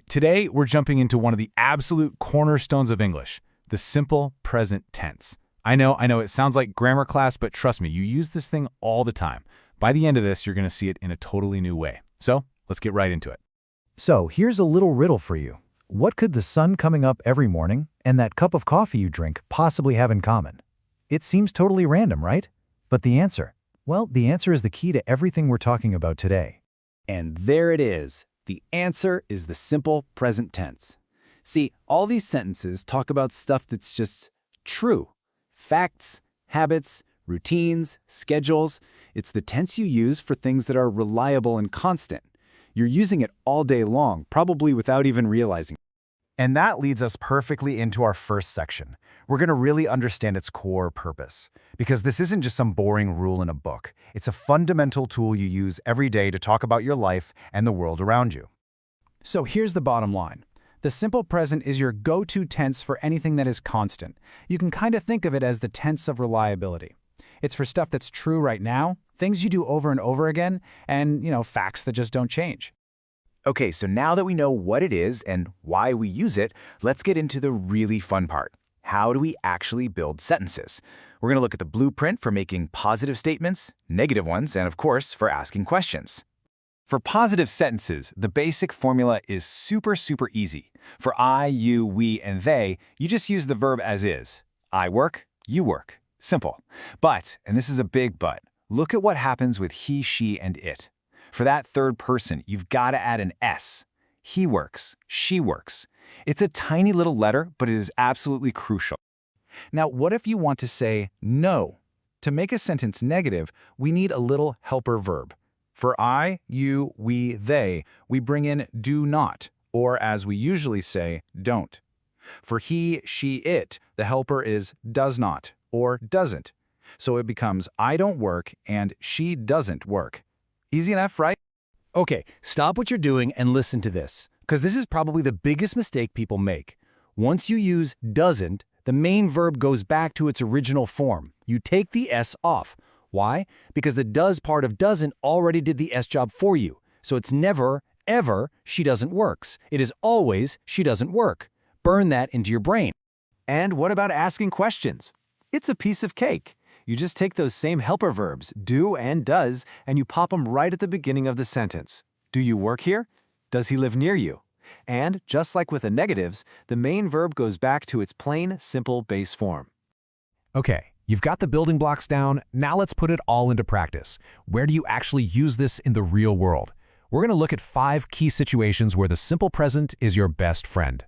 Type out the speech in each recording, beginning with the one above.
Today, we're jumping into one of the absolute cornerstones of English, the simple present tense. I know, it sounds like grammar class, but trust me, you use this thing all the time. By the end of this, you're going to see it in a totally new way. So, let's get right into it. So here's a little riddle for you. What could the sun coming up every morning and that cup of coffee you drink possibly have in common? It seems totally random, right? But the answer? Well, the answer is the key to everything we're talking about today. And there it is. The answer is the simple present tense. See, all these sentences talk about stuff that's just true. Facts, habits, routines, schedules. It's the tense you use for things that are reliable and constant. You're using it all day long, probably without even realizing it. And that leads us perfectly into our first section. We're going to really understand its core purpose. Because this isn't just some boring rule in a book. It's a fundamental tool you use every day to talk about your life and the world around you. So here's the bottom line. The simple present is your go-to tense for anything that is constant. You can kind of think of it as the tense of reliability. It's for stuff that's true right now, things you do over and over again, and, facts that just don't change. Okay, so now that we know what it is and why we use it, let's get into the really fun part. How do we actually build sentences? We're going to look at the blueprint for making positive statements, negative ones, and of course, for asking questions. For positive sentences, the basic formula is super easy. For I, you, we, and they, you just use the verb as is. I work, you work. Simple. But, and this is a big but, look at what happens with he, she, and it. For that third person, you've got to add an S. He works, she works. It's a tiny little letter, but it is absolutely crucial. Now, what if you want to say no? To make a sentence negative, we need a little helper verb. For I, you, we, they, we bring in do not, or as we usually say, don't. For he, she, it, the helper is does not, or doesn't. So it becomes I don't work and she doesn't work. Easy enough, right? Okay, stop what you're doing and listen to this, because this is probably the biggest mistake people make. Once you use doesn't, the main verb goes back to its original form. You take the S off. Why? Because the does part of doesn't already did the S job for you. So it's never, ever, she doesn't works. It is always, she doesn't work. Burn that into your brain. And what about asking questions? It's a piece of cake. You just take those same helper verbs, do and does, and you pop them right at the beginning of the sentence. Do you work here? Does he live near you? And, just like with the negatives, the main verb goes back to its plain, simple base form. Okay, you've got the building blocks down, now let's put it all into practice. Where do you actually use this in the real world? We're going to look at 5 key situations where the simple present is your best friend.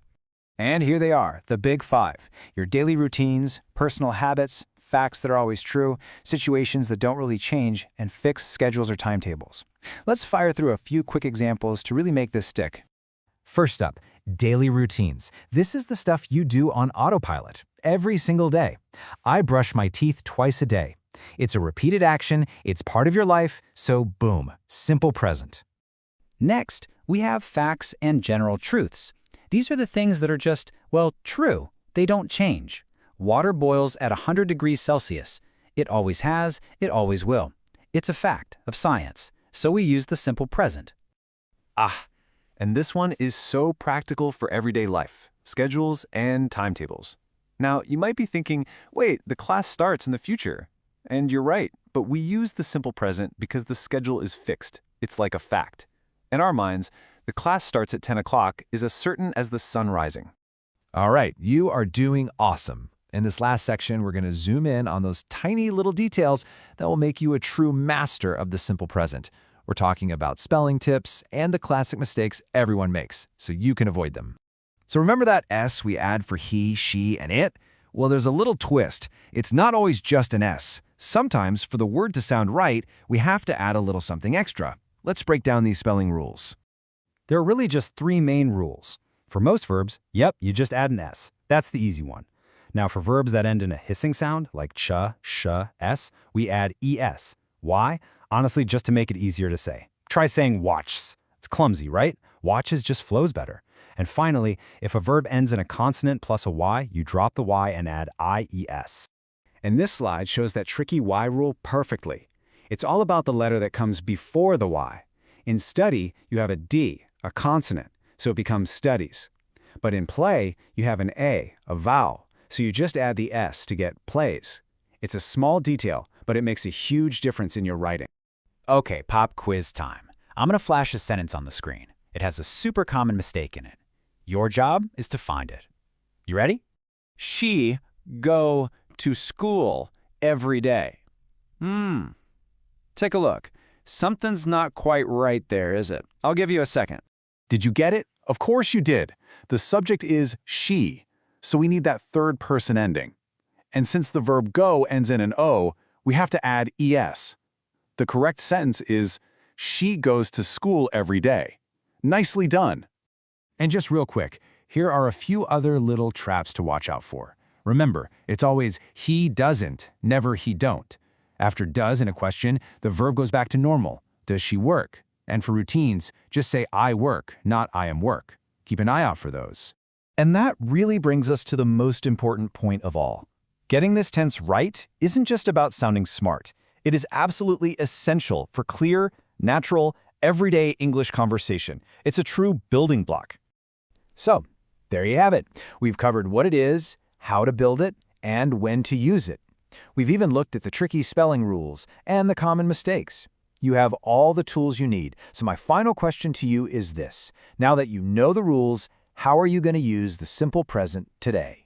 And here they are, the big 5. Your daily routines, personal habits, facts that are always true, situations that don't really change, and fixed schedules or timetables. Let's fire through a few quick examples to really make this stick. First up, daily routines. This is the stuff you do on autopilot every single day. I brush my teeth twice a day. It's a repeated action, it's part of your life, so boom, simple present. Next, we have facts and general truths. These are the things that are just, well, true. They don't change. Water boils at 100 degrees Celsius. It always has, it always will. It's a fact of science, so we use the simple present. And this one is so practical for everyday life, schedules and timetables. Now, you might be thinking, wait, the class starts in the future. And you're right, but we use the simple present because the schedule is fixed. It's like a fact. In our minds, the class starts at 10 o'clock is as certain as the sun rising. All right, you are doing awesome. In this last section, we're going to zoom in on those tiny little details that will make you a true master of the simple present. We're talking about spelling tips and the classic mistakes everyone makes, so you can avoid them. So remember that S we add for he, she, and it? Well, there's a little twist. It's not always just an S. Sometimes, for the word to sound right, we have to add a little something extra. Let's break down these spelling rules. There are really just 3 main rules. For most verbs, you just add an S. That's the easy one. Now, for verbs that end in a hissing sound, like ch, sh, s, we add es. Why? Honestly, just to make it easier to say. Try saying watches. It's clumsy, right? Watches just flows better. And finally, if a verb ends in a consonant plus a y, you drop the y and add ies. And this slide shows that tricky y rule perfectly. It's all about the letter that comes before the y. In study, you have a D, a consonant. so it becomes studies. But in play, you have an A, a vowel, so you just add the S to get plays. It's a small detail, but it makes a huge difference in your writing. Okay, pop quiz time. I'm going to flash a sentence on the screen. It has a super common mistake in it. Your job is to find it. You ready? She go to school every day. Take a look. Something's not quite right there, is it? I'll give you a second. Did you get it? Of course you did. The subject is she, so we need that third person ending. And since the verb go ends in an O, we have to add es. The correct sentence is, she goes to school every day. Nicely done. And just real quick, here are a few other little traps to watch out for. Remember, it's always he doesn't, never he don't. After does in a question, the verb goes back to normal. Does she work? And for routines, just say I work, not I am work. Keep an eye out for those. And that really brings us to the most important point of all. Getting this tense right isn't just about sounding smart. It is absolutely essential for clear, natural, everyday English conversation. It's a true building block. So, there you have it. We've covered what it is, how to build it, and when to use it. We've even looked at the tricky spelling rules and the common mistakes. You have all the tools you need. So my final question to you is this. Now that you know the rules, how are you going to use the simple present today?